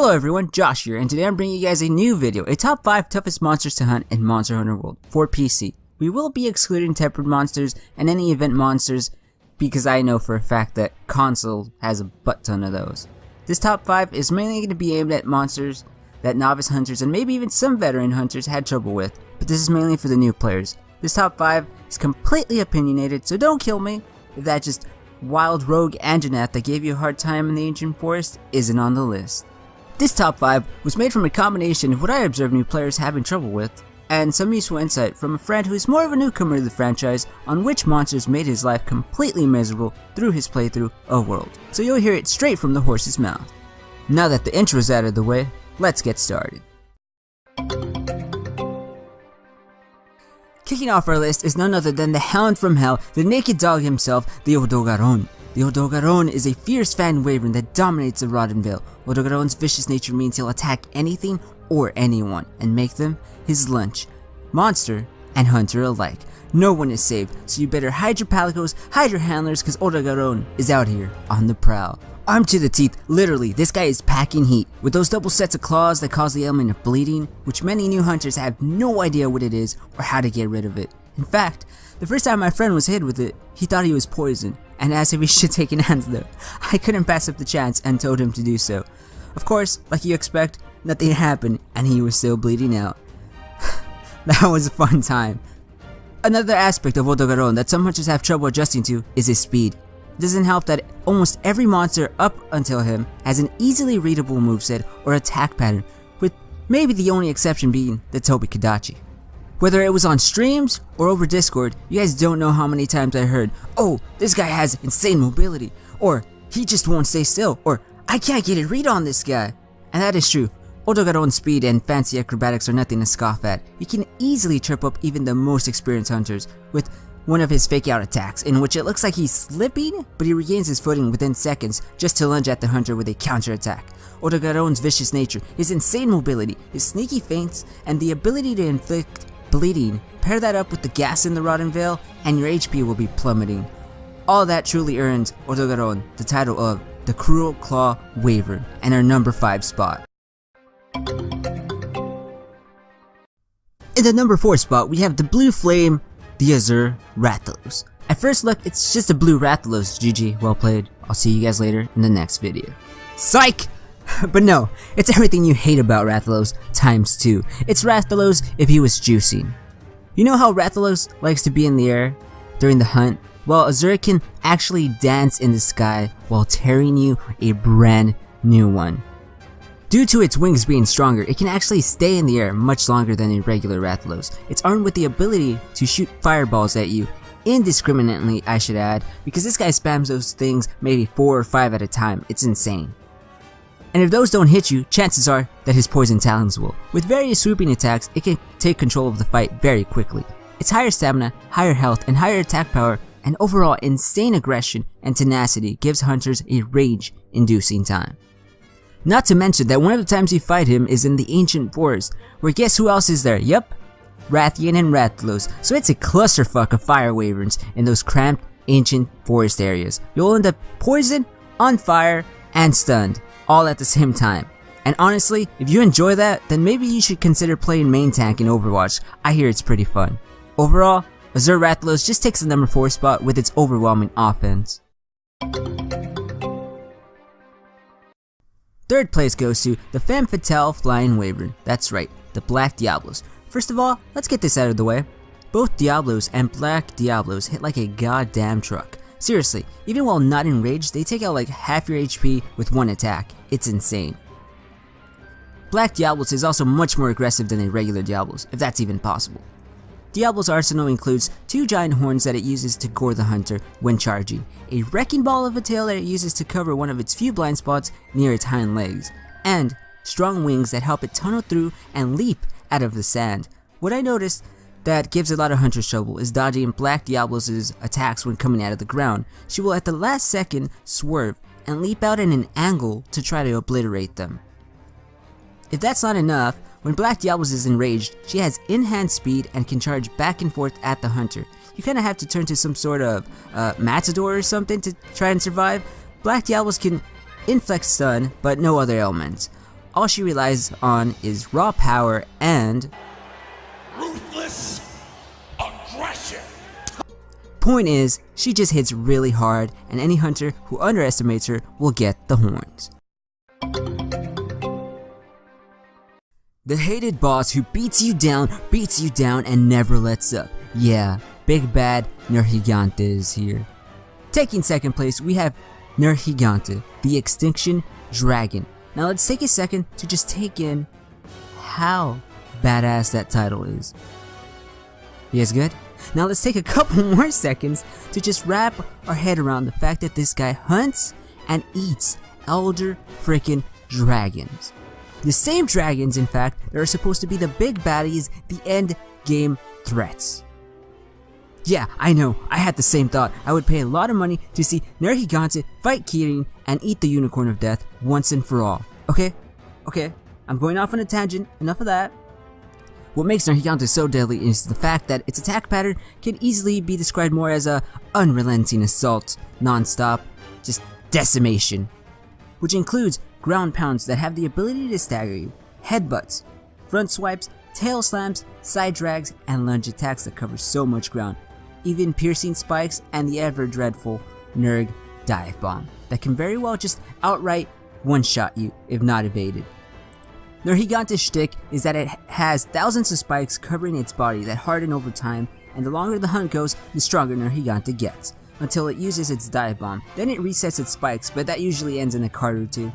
Hello everyone, Josh here, and today I'm bringing you guys a new video, a top 5 toughest monsters to hunt in Monster Hunter World for PC. We will be excluding tempered monsters and any event monsters because I know for a fact that console has a butt ton of those. This top 5 is mainly going to be aimed at monsters that novice hunters and maybe even some veteran hunters had trouble with, but this is mainly for the new players. This top 5 is completely opinionated, so don't kill me if that just wild rogue Anjanath that gave you a hard time in the ancient forest isn't on the list. This top 5 was made from a combination of what I observed new players having trouble with, and some useful insight from a friend who is more of a newcomer to the franchise on which monsters made his life completely miserable through his playthrough of World. So you'll hear it straight from the horse's mouth. Now that the intro's out of the way, let's get started. Kicking off our list is none other than the Hound from Hell, the naked dog himself, the Odogaron. The Odogaron is a fierce fan wyvern that dominates the Rotten Vale. Odogaron's vicious nature means he'll attack anything or anyone and make them his lunch. Monster and hunter alike. No one is safe, so you better hide your palicos, hide your handlers, cause Odogaron is out here on the prowl. Armed to the teeth, literally, this guy is packing heat, with those double sets of claws that cause the element of bleeding, which many new hunters have no idea what it is or how to get rid of it. In fact, the first time my friend was hit with it, he thought he was poisoned, and asked if he should take an antidote. I couldn't pass up the chance and told him to do so. Of course, like you expect, nothing happened and he was still bleeding out. That was a fun time. Another aspect of Odogaron that some hunters have trouble adjusting to is his speed. It doesn't help that almost every monster up until him has an easily readable moveset or attack pattern, with maybe the only exception being the Tobi-Kadachi. Whether it was on streams or over Discord, you guys don't know how many times I heard, "Oh, this guy has insane mobility," or "He just won't stay still," or "I can't get a read on this guy." And that is true. Odogaron's speed and fancy acrobatics are nothing to scoff at. You can easily trip up even the most experienced hunters with one of his fake out attacks, in which it looks like he's slipping, but he regains his footing within seconds just to lunge at the hunter with a counter attack. Odogaron's vicious nature, his insane mobility, his sneaky feints, and the ability to inflict bleeding, pair that up with the gas in the Rotten Vale, and your HP will be plummeting. All that truly earns Odogaron the title of the Cruel Claw Wyvern and our number 5 spot. In the number 4 spot, we have the Blue Flame, the Azure Rathalos. At first look, it's just a blue Rathalos. GG, well played. I'll see you guys later in the next video. Psych! But no, it's everything you hate about Rathalos times 2. It's Rathalos if he was juicing. You know how Rathalos likes to be in the air during the hunt? Well, Azure can actually dance in the sky while tearing you a brand new one. Due to its wings being stronger, it can actually stay in the air much longer than a regular Rathalos. It's armed with the ability to shoot fireballs at you, indiscriminately I should add, because this guy spams those things maybe 4 or 5 at a time. It's insane. And if those don't hit you, chances are that his poison talons will. With various swooping attacks, it can take control of the fight very quickly. Its higher stamina, higher health, and higher attack power, and overall insane aggression and tenacity gives hunters a rage-inducing time. Not to mention that one of the times you fight him is in the ancient forest, where guess who else is there? Yep, Rathian and Rathalos. So it's a clusterfuck of fire wyverns in those cramped ancient forest areas. You'll end up poisoned, on fire, and stunned, all at the same time. And honestly, if you enjoy that, then maybe you should consider playing main tank in Overwatch. I hear it's pretty fun. Overall, Azure Rathalos just takes the number 4 spot with its overwhelming offense. Third place goes to the Femme Fatale Flying Wyvern. That's right, the Black Diablos. First of all, let's get this out of the way. Both Diablos and Black Diablos hit like a goddamn truck. Seriously, even while not enraged, they take out like half your HP with one attack. It's insane. Black Diablos is also much more aggressive than a regular Diablos, if that's even possible. Diablo's arsenal includes 2 giant horns that it uses to gore the hunter when charging, a wrecking ball of a tail that it uses to cover one of its few blind spots near its hind legs, and strong wings that help it tunnel through and leap out of the sand. What I noticed that gives a lot of hunters trouble is dodging Black Diablos' attacks when coming out of the ground. She will at the last second swerve and leap out at an angle to try to obliterate them. If that's not enough, when Black Diablos is enraged, she has in-hand speed and can charge back and forth at the hunter. You kinda have to turn to some sort of matador or something to try and survive. Black Diablos can inflict stun, but no other elements. all she relies on is raw power and ruthless aggression. Point is, she just hits really hard, and any hunter who underestimates her will get the horns. The hated boss who beats you down, and never lets up. Yeah, big bad Nergigante is here. Taking second place, we have Nergigante, the Extinction Dragon. Now let's take a second to just take in how badass that title is. You guys good? Now let's take a couple more seconds to just wrap our head around the fact that this guy hunts and eats elder frickin' dragons. The same dragons, in fact, that are supposed to be the big baddies, the end game threats. Yeah, I know, I had the same thought. I would pay a lot of money to see Nergigante fight Kirin and eat the Unicorn of Death once and for all. Okay, I'm going off on a tangent, enough of that. What makes Nergigante so deadly is the fact that its attack pattern can easily be described more as a unrelenting assault, non-stop, just decimation. Which includes ground pounds that have the ability to stagger you, headbutts, front swipes, tail slams, side drags, and lunge attacks that cover so much ground, even piercing spikes and the ever dreadful Nerg dive bomb that can very well just outright one-shot you if not evaded. Nergigante's shtick is that it has thousands of spikes covering its body that harden over time, and the longer the hunt goes, the stronger Nergigante gets, until it uses its dive bomb. Then it resets its spikes, but that usually ends in a card or two.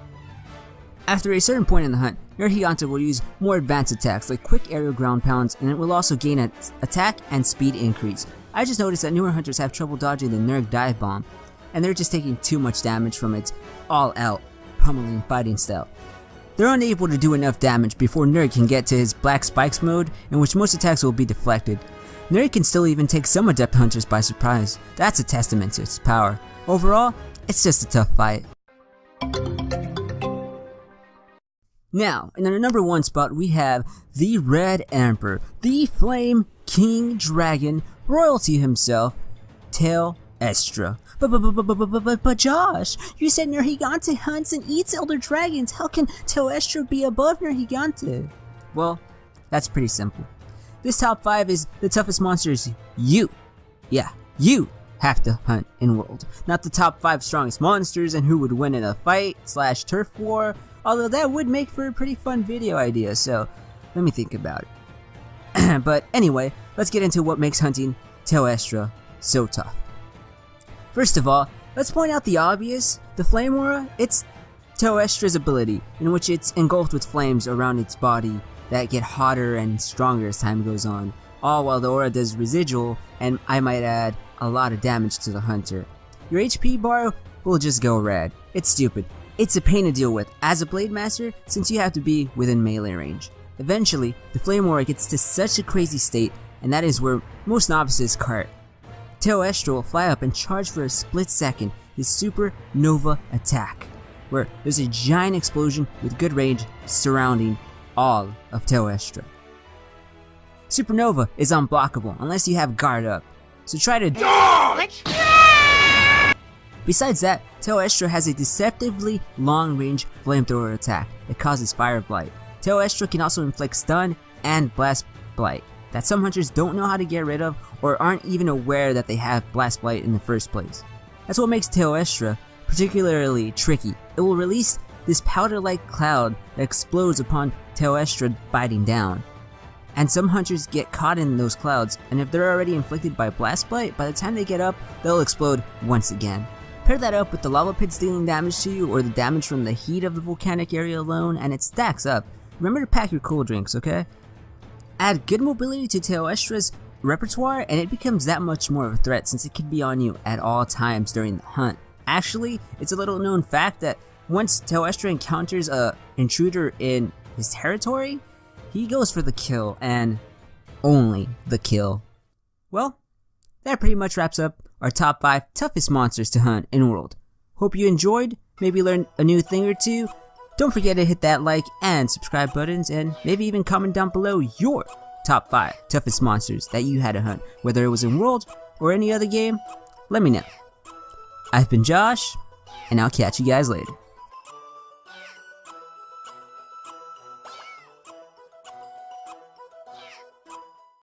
After a certain point in the hunt, Nergigante will use more advanced attacks like quick aerial ground pounds, and it will also gain an attack and speed increase. I just noticed that newer hunters have trouble dodging the Nerg dive bomb, and they're just taking too much damage from its all-out pummeling fighting style. They're unable to do enough damage before Nerg can get to his Black Spikes mode, in which most attacks will be deflected. Nerg can still even take some adept hunters by surprise. That's a testament to its power. Overall, it's just a tough fight. Now, in our number 1 spot, we have the Red Emperor, the Flame King Dragon, royalty himself, Tel-Estra. But Josh, you said Nergigante hunts and eats elder dragons. How can Tel-Estra be above Nergigante? Well, that's pretty simple. This top 5 is the toughest monsters you have to hunt in World. Not the top 5 strongest monsters and who would win in a fight / turf war, although that would make for a pretty fun video idea, so let me think about it. But anyway, let's get into what makes hunting Tel-Estra so tough. First of all, let's point out the obvious. The Flame Aura, it's Tel-Estra's ability, in which it's engulfed with flames around its body that get hotter and stronger as time goes on, all while the aura does residual, and I might add, a lot of damage to the hunter. Your HP bar will just go red. It's stupid. It's a pain to deal with as a Blade Master, since you have to be within melee range. Eventually, the Flame Aura gets to such a crazy state, and that is where most novices cart. Tel-Estra will fly up and charge for a split second his Supernova attack, where there's a giant explosion with good range surrounding all of Tel-Estra. Supernova is unblockable unless you have guard up, so try to dodge! Besides that, Tel-Estra has a deceptively long-range flamethrower attack that causes Fire Blight. Tel-Estra can also inflict stun and Blast Blight that some hunters don't know how to get rid of or aren't even aware that they have Blast Blight in the first place. That's what makes Tel-Estra particularly tricky. It will release this powder-like cloud that explodes upon Tel-Estra biting down. And some hunters get caught in those clouds, and if they're already inflicted by Blast Blight, by the time they get up, they'll explode once again. Pair that up with the lava pits dealing damage to you, or the damage from the heat of the volcanic area alone, and it stacks up. Remember to pack your cool drinks, okay? Add good mobility to Tel-Estra's repertoire, and it becomes that much more of a threat since it can be on you at all times during the hunt. Actually, it's a little known fact that once Tel-Estra encounters a intruder in his territory, he goes for the kill, and only the kill. Well, that pretty much wraps up our top 5 toughest monsters to hunt in World. Hope you enjoyed, maybe learned a new thing or two. Don't forget to hit that like and subscribe buttons, and maybe even comment down below your top 5 toughest monsters that you had to hunt, whether it was in World or any other game. Let me know. I've been Josh, and I'll catch you guys later.